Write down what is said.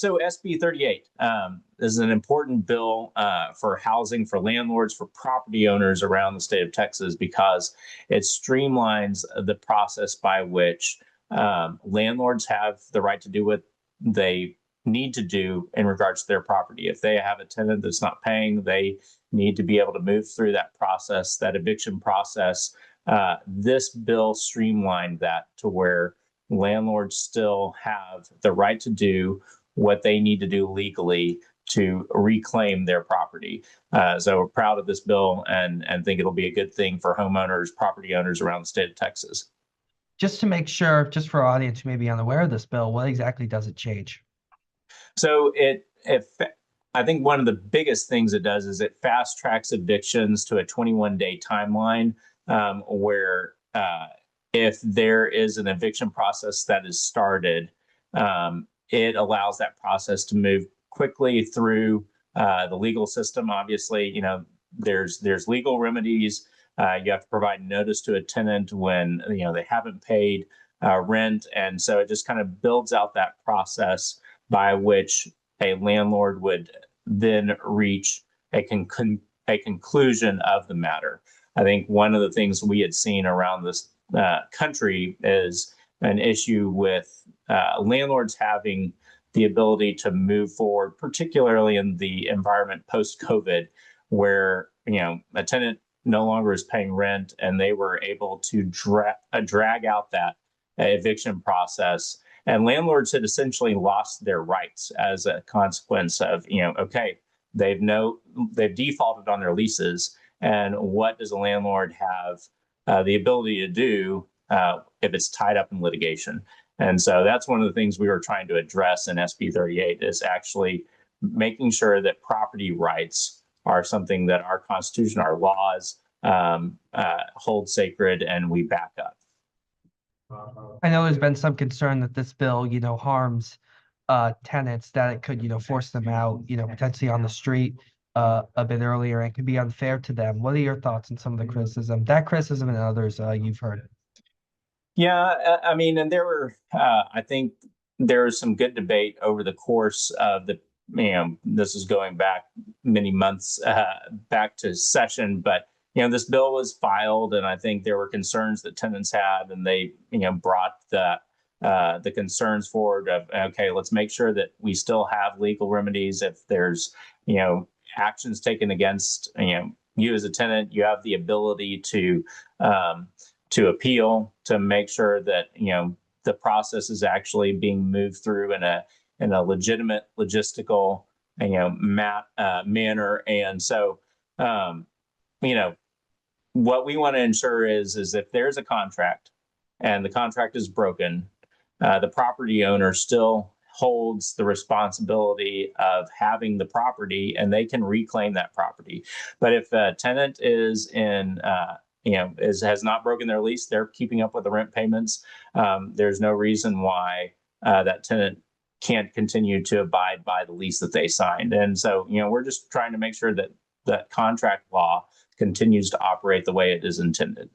So SB 38 is an important bill for housing for landlords, for property owners around the state of Texas, because it streamlines the process by which landlords have the right to do what they need to do in regards to their property. If they have a tenant that's not paying, they need to be able to move through that process, that eviction process. This bill streamlined that to where landlords still have the right to do what they need to do legally to reclaim their property. So we're proud of this bill and think it'll be a good thing for homeowners, property owners around the state of Texas. Just to make sure, just for our audience who may be unaware of this bill, what exactly does it change? So I think one of the biggest things it does is it fast tracks evictions to a 21-day timeline, where if there is an eviction process that is started, it allows that process to move quickly through the legal system. Obviously, there's legal remedies. You have to provide notice to a tenant when they haven't paid rent, and so it just kind of builds out that process by which a landlord would then reach a conclusion of the matter. I think one of the things we had seen around this country is an issue with landlords having the ability to move forward, particularly in the environment post-COVID, where a tenant no longer is paying rent, and they were able to drag out that eviction process. And landlords had essentially lost their rights as a consequence of, okay, they've defaulted on their leases, and what does a landlord have the ability to do if it's tied up in litigation? And so that's one of the things we were trying to address in SB 38, is actually making sure that property rights are something that our Constitution, our laws hold sacred, and we back up. I know there's been some concern that this bill, harms tenants, that it could, force them out, potentially on the street a bit earlier, and could be unfair to them. What are your thoughts on some of the criticism, and others you've heard? Yeah, I mean, and I think there was some good debate over the course of this is going back many months back to session, but this bill was filed, and I think there were concerns that tenants had, and they brought the concerns forward of, okay, let's make sure that we still have legal remedies. If there's actions taken against you as a tenant, you have the ability to appeal, to make sure that the process is actually being moved through in a legitimate logistical manner. And so what we want to ensure is if there's a contract and the contract is broken, the property owner still holds the responsibility of having the property, and they can reclaim that property. But if a tenant is has not broken their lease, they're keeping up with the rent payments, there's no reason why that tenant can't continue to abide by the lease that they signed. And so, we're just trying to make sure that that contract law continues to operate the way it is intended.